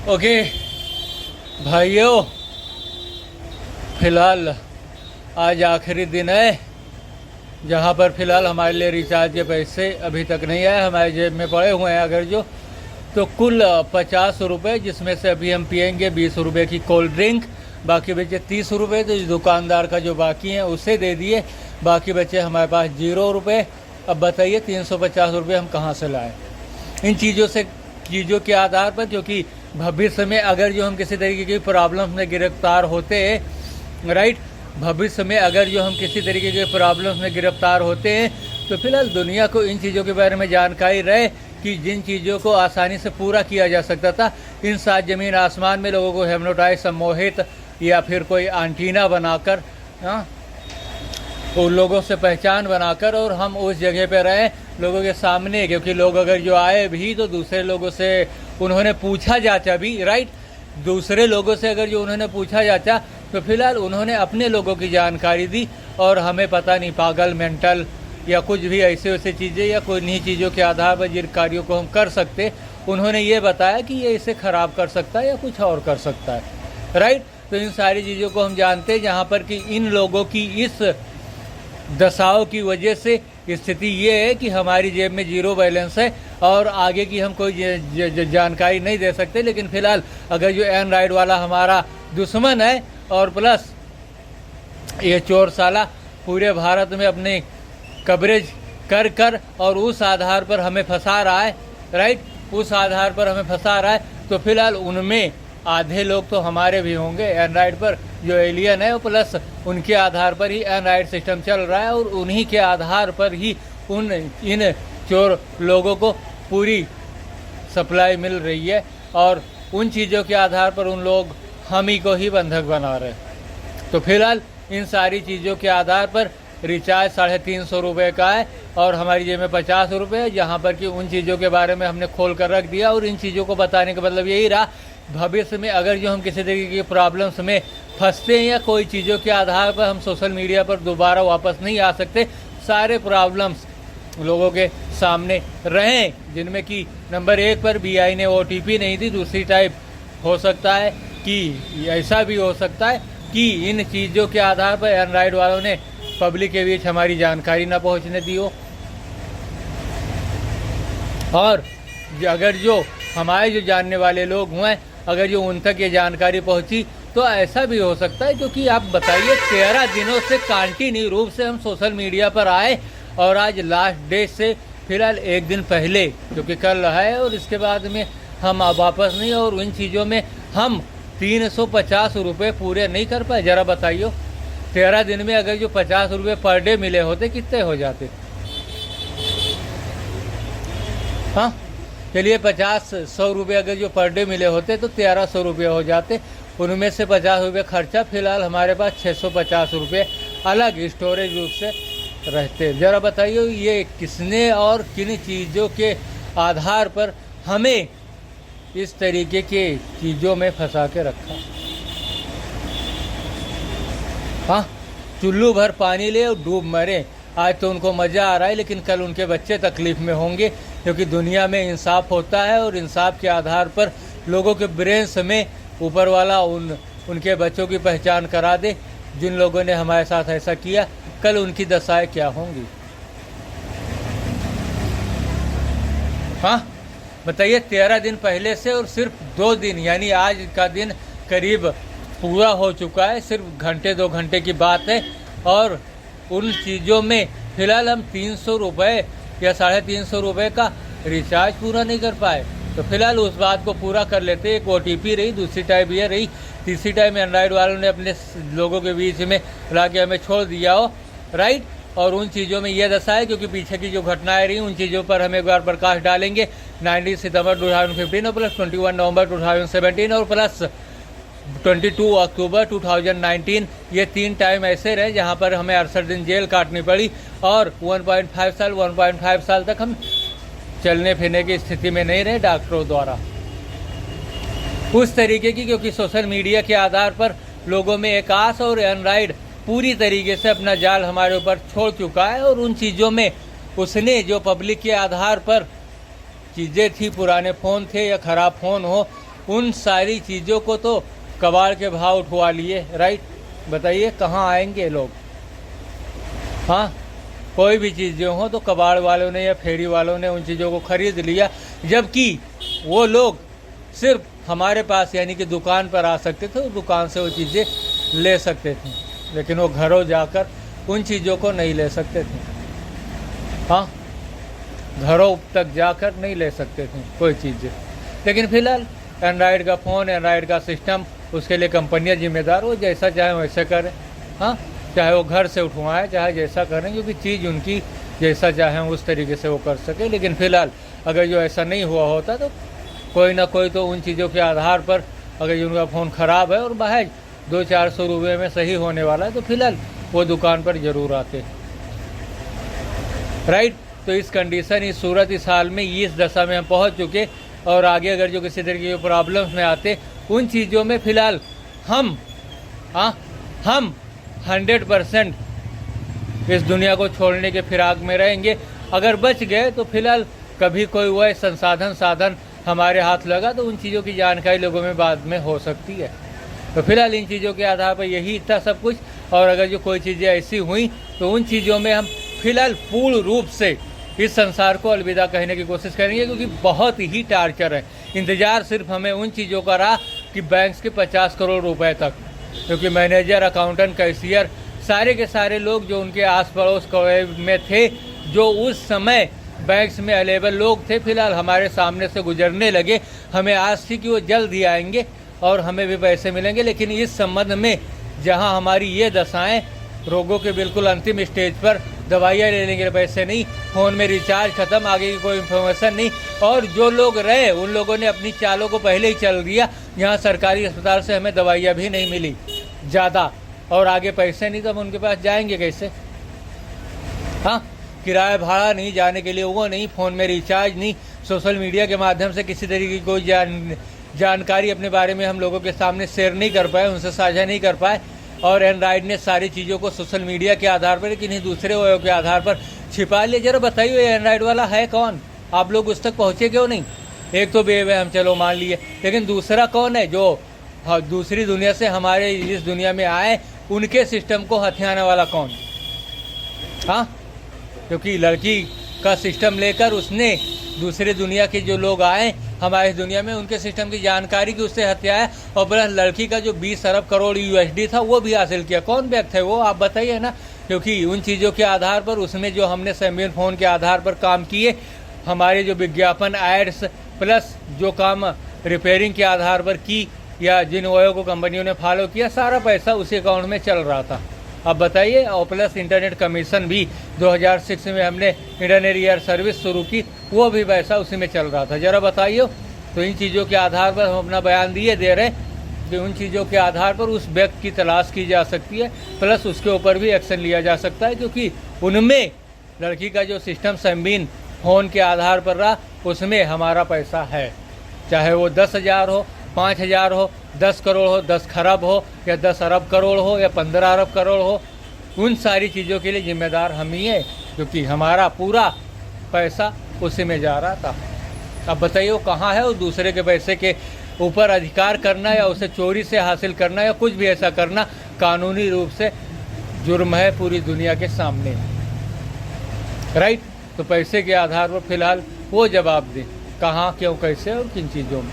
Okay भाइयों, फ़िलहाल आज आखिरी दिन है जहाँ पर फ़िलहाल हमारे लिए रिचार्ज के पैसे अभी तक नहीं आए, हमारे जेब में पड़े हुए हैं। अगर जो तो कुल 50 रुपये, जिसमें से अभी हम पियेंगे 20 रुपये की कोल्ड ड्रिंक, बाकी बचे 30 रुपये। तो दुकानदार का जो बाकी है उसे दे दिए, बाकी बचे हमारे पास 0 रुपये। अब बताइए 350 रुपये हम कहाँ से लाएँ इन चीज़ों के आधार पर, क्योंकि भविष्य में अगर जो हम किसी तरीके की प्रॉब्लम में गिरफ्तार होते हैं, राइट, भविष्य में अगर जो हम किसी तरीके के प्रॉब्लम में गिरफ्तार होते हैं तो फिलहाल दुनिया को इन चीज़ों के बारे में जानकारी रहे कि जिन चीज़ों को आसानी से पूरा किया जा सकता था, इन 7 ज़मीन आसमान में लोगों को हिप्नोटाइज, सम्मोहित या फिर कोई एंटीना बनाकर, उन लोगों से पहचान बनाकर, और हम उस जगह पे रहे लोगों के सामने। क्योंकि लोग अगर जो आए भी तो दूसरे लोगों से उन्होंने पूछा जाचा भी, राइट, दूसरे लोगों से अगर जो उन्होंने पूछा जाचा तो फिलहाल उन्होंने अपने लोगों की जानकारी दी, और हमें पता नहीं पागल, मेंटल या कुछ भी ऐसे वैसे चीज़ें या कोई नहीं चीज़ों के आधार पर जिन कार्यों को हम कर सकते, उन्होंने ये बताया कि ये इसे ख़राब कर सकता है या कुछ और कर सकता है, राइट। तो इन सारी चीज़ों को हम जानते हैं, जहाँ पर कि इन लोगों की इस दशाओं की वजह से स्थिति ये है कि हमारी जेब में 0 बैलेंस है और आगे की हम कोई जानकारी नहीं दे सकते। लेकिन फ़िलहाल अगर जो एंड्रॉयड वाला हमारा दुश्मन है और प्लस ये चोर साला पूरे भारत में अपने कवरेज कर और उस आधार पर हमें फंसा रहा है, राइट, उस आधार पर हमें फंसा रहा है, तो फिलहाल उनमें आधे लोग तो हमारे भी होंगे एंड्रॉयड पर जो एलियन है, प्लस उनके आधार पर ही एंड्रॉयड सिस्टम चल रहा है और उन्हीं के आधार पर ही इन चोर लोगों को पूरी सप्लाई मिल रही है, और उन चीज़ों के आधार पर उन लोग हम ही को ही बंधक बना रहे हैं। तो फिलहाल इन सारी चीज़ों के आधार पर रिचार्ज 350 रुपये का है और हमारी जेब में 50 रुपये है, जहाँ पर कि उन चीज़ों के बारे में हमने खोल कर रख दिया। और इन चीज़ों को बताने का मतलब यही रहा, भविष्य में अगर जो हम किसी तरीके की प्रॉब्लम्स में फंसते हैं या कोई चीज़ों के आधार पर हम सोशल मीडिया पर दोबारा वापस नहीं आ सकते, सारे प्रॉब्लम्स लोगों के सामने रहें, जिनमें कि नंबर 1 पर BI ने OTP नहीं दी। दूसरी टाइप हो सकता है कि ऐसा भी हो सकता है कि इन चीज़ों के आधार पर एंड्रॉयड वालों ने पब्लिक के बीच हमारी जानकारी ना पहुंचने दी हो, और अगर जो हमारे जो जानने वाले लोग हुए अगर जो उन तक ये जानकारी पहुंची तो ऐसा भी हो सकता है। क्योंकि आप बताइए 13 दिनों से कंटिन्यू रूप से हम सोशल मीडिया पर आए और आज लास्ट डे से फिलहाल 1 दिन पहले, क्योंकि कल है और इसके बाद में हम वापस नहीं, और इन चीज़ों में हम 350 रुपये पूरे नहीं कर पाए। ज़रा बताइए 13 दिन में अगर जो 50 रुपये पर डे मिले होते कितने हो जाते? हाँ चलिए 50-100 रुपये अगर जो पर डे मिले होते तो 1300 रुपये हो जाते। उनमें से 50 रुपये खर्चा, फिलहाल हमारे पास 650 रुपये अलग स्टोरेज रूप से रहते। ज़रा बताइए ये किसने और किन चीज़ों के आधार पर हमें इस तरीके के चीज़ों में फंसा के रखा? हाँ, चुल्लू भर पानी ले और डूब मरे। आज तो उनको मज़ा आ रहा है, लेकिन कल उनके बच्चे तकलीफ़ में होंगे, क्योंकि दुनिया में इंसाफ होता है और इंसाफ के आधार पर लोगों के ब्रेन्स में ऊपर वाला उनके बच्चों की पहचान करा दे। जिन लोगों ने हमारे साथ ऐसा किया, कल उनकी दशाएं क्या होंगी? हाँ बताइए, 13 दिन पहले से और सिर्फ 2 दिन, यानी आज का दिन करीब पूरा हो चुका है, सिर्फ घंटे 2 घंटे की बात है, और उन चीज़ों में फिलहाल हम 300 रुपये या 350 रुपये का रिचार्ज पूरा नहीं कर पाए। तो फिलहाल उस बात को पूरा कर लेते। एक OTP रही, दूसरी टाइप ये रही, तीसरी टाइप एंड्रॉयड वालों ने अपने लोगों के बीच में ला के हमें छोड़ दिया हो, राइट। और उन चीज़ों में ये दशा है क्योंकि पीछे की जो घटनाएं रही उन चीज़ों पर हम एक बार प्रकाश डालेंगे। 19 सितंबर 2015 और प्लस 21 नवंबर 2017 और प्लस 22 अक्टूबर 2019, ये 3 टाइम ऐसे रहे जहां पर हमें 68 दिन जेल काटनी पड़ी और 1.5 साल तक हम चलने फिरने की स्थिति में नहीं रहे डॉक्टरों द्वारा उस तरीके की, क्योंकि सोशल मीडिया के आधार पर लोगों में एक आस और एंड्रॉयड पूरी तरीके से अपना जाल हमारे ऊपर छोड़ चुका है। और उन चीज़ों में उसने जो पब्लिक के आधार पर चीज़ें थी, पुराने फ़ोन थे या ख़राब फ़ोन हो, उन सारी चीज़ों को तो कबाड़ के भाव उठवा लिए, राइट। बताइए कहाँ आएंगे लोग? हाँ, कोई भी चीज़ें हो तो कबाड़ वालों ने या फेरी वालों ने उन चीज़ों को ख़रीद लिया, जबकि वो लोग सिर्फ हमारे पास यानी कि दुकान पर आ सकते थे और दुकान से वो चीज़ें ले सकते थे, लेकिन वो घरों जाकर उन चीज़ों को नहीं ले सकते थे। हाँ, घरों तक जाकर नहीं ले सकते थे कोई चीज़ें। लेकिन फिलहाल एंड्रॉयड का फ़ोन, एंड्रॉयड का सिस्टम, उसके लिए कंपनियां जिम्मेदार, वो जैसा चाहे वैसे करें। हाँ, चाहे वो घर से उठवाएं, चाहे जैसा करें, क्योंकि चीज़ उनकी जैसा चाहें उस तरीके से वो कर सके। लेकिन फ़िलहाल अगर जो ऐसा नहीं हुआ होता तो कोई ना कोई तो उन चीज़ों के आधार पर, अगर उनका फ़ोन ख़राब है और महज 200-400 रुपये में सही होने वाला है, तो फिलहाल वो दुकान पर ज़रूर आते, राइट। तो इस कंडीशन, इस सूरत, इस हाल में, इस दशा में हम पहुंच चुके। और आगे अगर जो किसी तरीके की प्रॉब्लम्स में आते, उन चीज़ों में फ़िलहाल हम 100% इस दुनिया को छोड़ने के फिराक में रहेंगे। अगर बच गए तो फिलहाल कभी कोई वह साधन हमारे हाथ लगा तो उन चीज़ों की जानकारी लोगों में बाद में हो सकती है। तो फिलहाल इन चीज़ों के आधार पर यही था सब कुछ। और अगर जो कोई चीज़ें ऐसी हुई तो उन चीज़ों में हम फिलहाल पूर्ण रूप से इस संसार को अलविदा कहने की कोशिश करेंगे, क्योंकि बहुत ही टार्चर है। इंतज़ार सिर्फ हमें उन चीज़ों का रहा कि बैंक्स के 50 करोड़ रुपए तक, क्योंकि मैनेजर, अकाउंटेंट, कैशियर, सारे के सारे लोग जो उनके आस पड़ोस में थे, जो उस समय बैंक्स में अवेलेबल लोग थे, फिलहाल हमारे सामने से गुजरने लगे। हमें आस थी कि वो जल्द ही आएंगे और हमें भी पैसे मिलेंगे। लेकिन इस संबंध में जहां हमारी ये दशाएं, रोगों के बिल्कुल अंतिम स्टेज पर, दवाइयाँ लेने के पैसे नहीं, फ़ोन में रिचार्ज ख़त्म, आगे की कोई इन्फॉर्मेशन नहीं, और जो लोग रहे उन लोगों ने अपनी चालों को पहले ही चल दिया। यहाँ सरकारी अस्पताल से हमें दवाइयाँ भी नहीं मिली ज़्यादा, और आगे पैसे नहीं तो हम उनके पास जाएंगे कैसे? हाँ, किराया भाड़ा नहीं, जाने के लिए वो नहीं, फ़ोन में रिचार्ज नहीं, सोशल मीडिया के माध्यम से किसी तरीके की कोई जानकारी अपने बारे में हम लोगों के सामने शेयर नहीं कर पाए, उनसे साझा नहीं कर पाए। और एंड्रॉयड ने सारी चीज़ों को सोशल मीडिया के आधार पर, किन्हीं दूसरे वयों के आधार पर छिपा लिया। जरा बताइए ये एंड्रॉयड वाला है कौन? आप लोग उस तक पहुँचे क्यों नहीं? एक तो बेव है, हम चलो मान लिए, लेकिन दूसरा कौन है जो दूसरी दुनिया से हमारे इस दुनिया में आए, उनके सिस्टम को हथियाने वाला कौन? हाँ, क्योंकि लड़की का सिस्टम लेकर उसने दूसरे दुनिया के जो लोग आए हमारे दुनिया में, उनके सिस्टम की जानकारी की उससे हत्याया, और प्लस लड़की का जो 20 अरब करोड़ USD था वो भी हासिल किया। कौन व्यक्ति है वो, आप बताइए ना। क्योंकि उन चीज़ों के आधार पर, उसमें जो हमने सैमसंग फ़ोन के आधार पर काम किए, हमारे जो विज्ञापन, एड्स, प्लस जो काम रिपेयरिंग के आधार पर की, या जिन वयों को कंपनियों ने फॉलो किया, सारा पैसा उसी अकाउंट में चल रहा था। अब बताइए। और प्लस इंटरनेट कमीशन भी 2006 में हमने इंटरनेट ईयर सर्विस शुरू की, वो भी पैसा उसी में चल रहा था। ज़रा बताइए। तो इन चीज़ों के आधार पर हम अपना बयान दे रहे हैं कि उन चीज़ों के आधार पर उस व्यक्ति की तलाश की जा सकती है, प्लस उसके ऊपर भी एक्शन लिया जा सकता है, क्योंकि उनमें लड़की का जो सिस्टम सैमसंग फ़ोन के आधार पर रहा, उसमें हमारा पैसा है। चाहे वो 10,000 हो, 5,000 हो, 10 करोड़ हो, 10 खरब हो, या 10 अरब करोड़ हो, या 15 अरब करोड़ हो, उन सारी चीज़ों के लिए जिम्मेदार हम ही हैं, क्योंकि हमारा पूरा पैसा उसी में जा रहा था। अब बताइए वो कहाँ है? वो दूसरे के पैसे के ऊपर अधिकार करना या उसे चोरी से हासिल करना या कुछ भी ऐसा करना कानूनी रूप से जुर्म है पूरी दुनिया के सामने, राइट। तो पैसे के आधार पर फिलहाल वो जवाब दें कहाँ, क्यों, कैसे और किन चीज़ों में,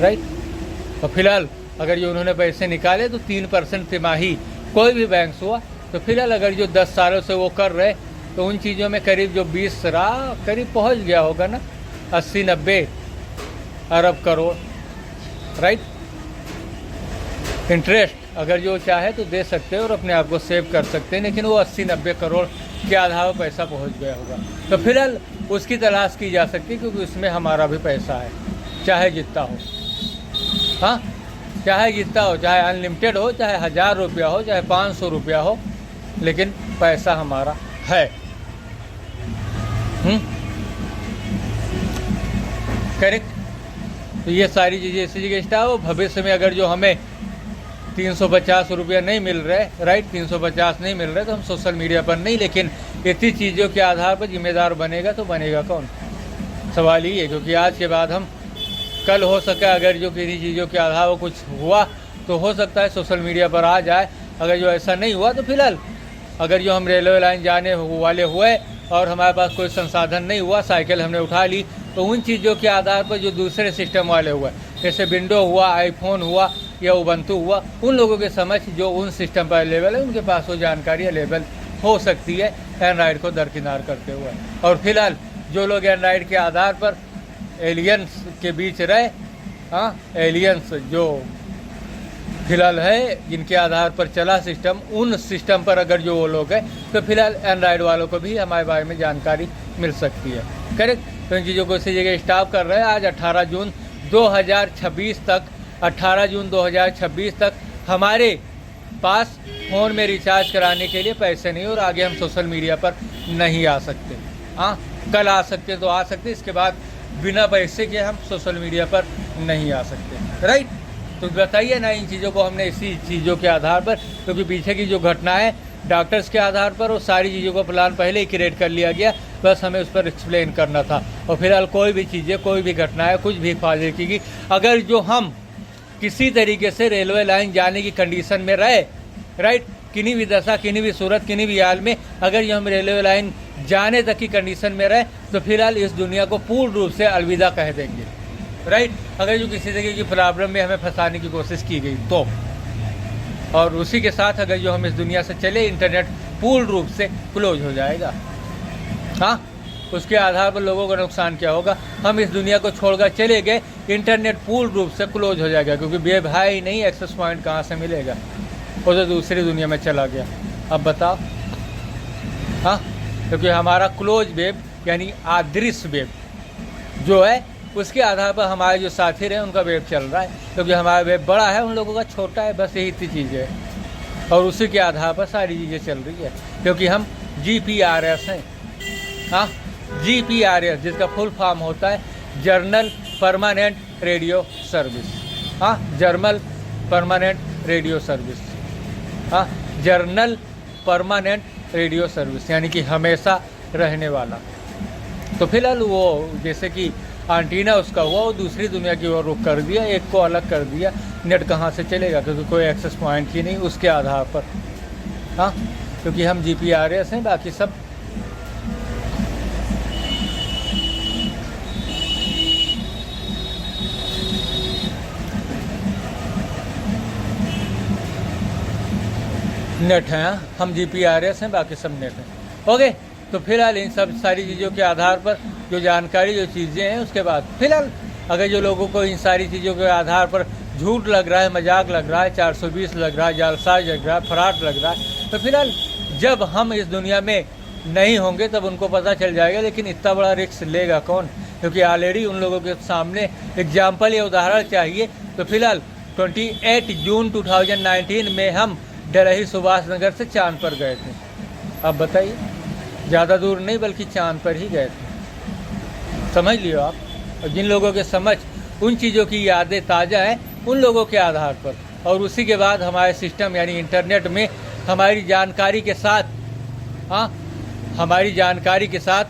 राइट। और फिलहाल अगर जो उन्होंने पैसे निकाले तो 3% तिमाही कोई भी बैंक हुआ, तो फिलहाल अगर जो 10 सालों से वो कर रहे, तो उन चीज़ों में करीब जो 20 रहा, करीब पहुंच गया होगा ना 80-90 अरब करोड़, राइट। इंटरेस्ट अगर जो चाहे तो दे सकते हैं और अपने आप को सेव कर सकते हैं, लेकिन वो 80-90 करोड़ के आधार पर पैसा पहुंच गया होगा। तो फिलहाल उसकी तलाश की जा सकती है, क्योंकि उसमें हमारा भी पैसा है, चाहे जितना हो। हाँ, चाहे जितना हो, चाहे अनलिमिटेड हो, चाहे 1000 रुपया हो, चाहे 500 रुपया हो, लेकिन पैसा हमारा है। करेक्ट। तो ये सारी चीज़ें इसी जगह स्टार्ट हो। भविष्य में अगर जो हमें 350 रुपया नहीं मिल रहे, राइट, 350 नहीं मिल रहे, तो हम सोशल मीडिया पर नहीं, लेकिन इतनी चीज़ों के आधार पर जिम्मेदार बनेगा तो बनेगा कौन? सवाल ही है। क्योंकि आज के बाद हम कल हो सका अगर जो किसी चीज़ों के आधार पर कुछ हुआ तो हो सकता है सोशल मीडिया पर आ जाए। अगर जो ऐसा नहीं हुआ तो फिलहाल अगर जो हम रेलवे लाइन जाने वाले हुए और हमारे पास कोई संसाधन नहीं हुआ, साइकिल हमने उठा ली, तो उन चीज़ों के आधार पर जो दूसरे सिस्टम वाले हुए, जैसे विंडो हुआ, आईफोन हुआ या उबंटू हुआ, उन लोगों के समझ जो उन सिस्टम पर अवेलेबल है, उनके पास वो जानकारी अवेलेबल हो सकती है एंड्राइड को दरकिनार करते हुए। और फिलहाल जो लोग एंड्राइड के आधार पर एलियंस के बीच रहे, हाँ, एलियंस जो फिलहाल है जिनके आधार पर चला सिस्टम, उन सिस्टम पर अगर जो वो लोग हैं तो फिलहाल एंड्राइड वालों को भी हमारे बारे में जानकारी मिल सकती है। करेक्ट। तो इन चीज़ों को इसी जगह स्टॉप कर रहे हैं। आज 18 जून 2026 तक 18 जून 2026 तक हमारे पास फ़ोन में रिचार्ज कराने के लिए पैसे नहीं, और आगे हम सोशल मीडिया पर नहीं आ सकते। हाँ, कल आ सकते तो आ सकते, इसके बाद बिना पैसे के हम सोशल मीडिया पर नहीं आ सकते, राइट। तो बताइए ना, इन चीज़ों को हमने इसी चीज़ों के आधार पर, क्योंकि पीछे की जो घटना है डॉक्टर्स के आधार पर, वो सारी चीज़ों का प्लान पहले ही क्रिएट कर लिया गया, बस हमें उस पर एक्सप्लेन करना था। और फिलहाल कोई भी चीज़ें, कोई भी घटना है, कुछ भी फाजिल की, अगर जो हम किसी तरीके से रेलवे लाइन जाने की कंडीशन में रहे, राइट, किन्हीं भी दशा, किन्हीं भी सूरत, किन्हीं भी हाल में अगर जो हम रेलवे लाइन जाने तक की कंडीशन में रहे, तो फिलहाल इस दुनिया को पूर्ण रूप से अलविदा कह देंगे, राइट। अगर जो किसी तरीके की प्रॉब्लम में हमें फंसाने की कोशिश की गई तो, और उसी के साथ अगर जो हम इस दुनिया से चले, इंटरनेट पूर्ण रूप से क्लोज हो जाएगा। हाँ, उसके आधार पर लोगों का नुकसान क्या होगा? हम इस दुनिया को छोड़कर चले गए, इंटरनेट पूर्ण रूप से क्लोज हो जाएगा, क्योंकि वेब है ही नहीं, एक्सेस पॉइंट कहाँ से मिलेगा? वो तो दूसरी दुनिया में चला गया। अब बताओ। हाँ, क्योंकि हमारा क्लोज वेब यानी अदृश्य वेब जो है, उसके आधार पर हमारे जो साथी रहे उनका वेब चल रहा है, क्योंकि हमारा वेब बड़ा है, उन लोगों का छोटा है, बस यही इतनी चीज़ें है। और उसी के आधार पर सारी चीज़ें चल रही है, क्योंकि हम GPRS हैं। हाँ, GPRS जिसका फुल फॉर्म होता है जर्नल परमानेंट रेडियो सर्विस। हाँ, जर्नल परमानेंट रेडियो सर्विस। हाँ, जर्नल परमानेंट रेडियो सर्विस यानी कि हमेशा रहने वाला। तो फिलहाल वो जैसे कि एंटीना उसका हुआ, वो दूसरी दुनिया की ओर रुख कर दिया, एक को अलग कर दिया। नेट कहाँ से चलेगा? क्योंकि कोई एक्सेस पॉइंट ही नहीं उसके आधार पर। हाँ, क्योंकि हम GPRS हैं, बाकी सब नेट हैं। हम GPRS हैं, बाकी सब नेट हैं। ओके, तो फिलहाल इन सब सारी चीज़ों के आधार पर जो जानकारी, जो चीज़ें हैं, उसके बाद फिलहाल अगर जो लोगों को इन सारी चीज़ों के आधार पर झूठ लग रहा है, मजाक लग रहा है, 420 लग रहा है, जालसाज लग रहा है, फराड लग रहा है, तो फिलहाल जब हम इस दुनिया में नहीं होंगे तब उनको पता चल जाएगा। लेकिन इतना बड़ा रिस्क लेगा कौन? क्योंकि ऑलरेडी उन लोगों के सामने एग्जाम्पल या उदाहरण चाहिए। तो फिलहाल 28 जून 2019 में हम डलही सुभाष नगर से चांद पर गए थे। अब बताइए, ज़्यादा दूर नहीं बल्कि चांद पर ही गए थे। समझ लियो आप। और जिन लोगों के समझ उन चीज़ों की यादें ताज़ा हैं, उन लोगों के आधार पर, और उसी के बाद हमारे सिस्टम यानी इंटरनेट में हमारी जानकारी के साथ, हाँ, हमारी जानकारी के साथ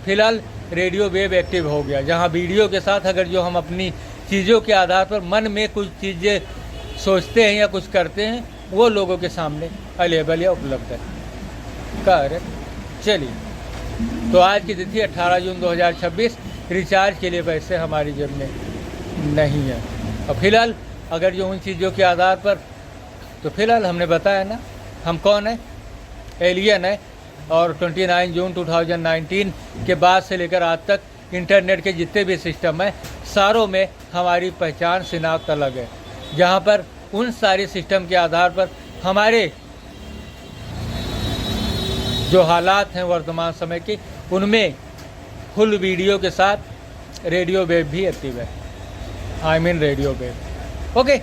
फिलहाल रेडियो वेव एक्टिव हो गया, जहाँ वीडियो के साथ अगर जो हम अपनी चीज़ों के आधार पर मन में कुछ चीज़ें सोचते हैं या कुछ करते हैं, वो लोगों के सामने अवेलेबल या उपलब्ध है। करेक्ट। चलिए, तो आज की तिथि 18 जून 2026। रिचार्ज के लिए पैसे हमारी जेब में नहीं है। और फिलहाल अगर जो उन चीज़ों के आधार पर, तो फिलहाल हमने बताया ना हम कौन है, एलियन है। और 29 जून 2019 के बाद से लेकर आज तक इंटरनेट के जितने भी सिस्टम हैं सारों में हमारी पहचान शिनाख्त अलग है, जहाँ पर उन सारी सिस्टम के आधार पर हमारे जो हालात हैं वर्तमान समय के, उनमें फुल वीडियो के साथ रेडियो वेव भी एक्टिव है। I mean radio wave. Okay,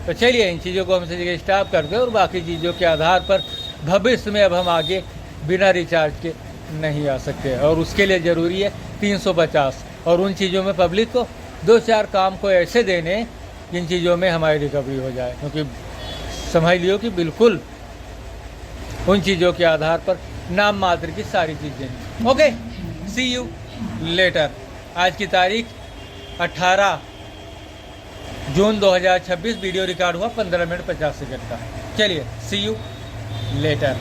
तो चलिए इन चीज़ों को हमसे स्टॉप करते हैं और बाकी चीज़ों के आधार पर भविष्य में अब हम आगे बिना रिचार्ज के नहीं आ सकते, और उसके लिए ज़रूरी है 350, और उन चीज़ों में पब्लिक को 2-4 काम को ऐसे देने जिन चीज़ों में हमारी रिकवरी हो जाए, क्योंकि समझ लियो कि बिल्कुल उन चीज़ों के आधार पर नाम मात्र की सारी चीज़ें। Okay, see you later. आज की तारीख 18 जून 2026, वीडियो रिकॉर्ड हुआ 15 मिनट 50 सेकंड का। चलिए सी यू लेटर।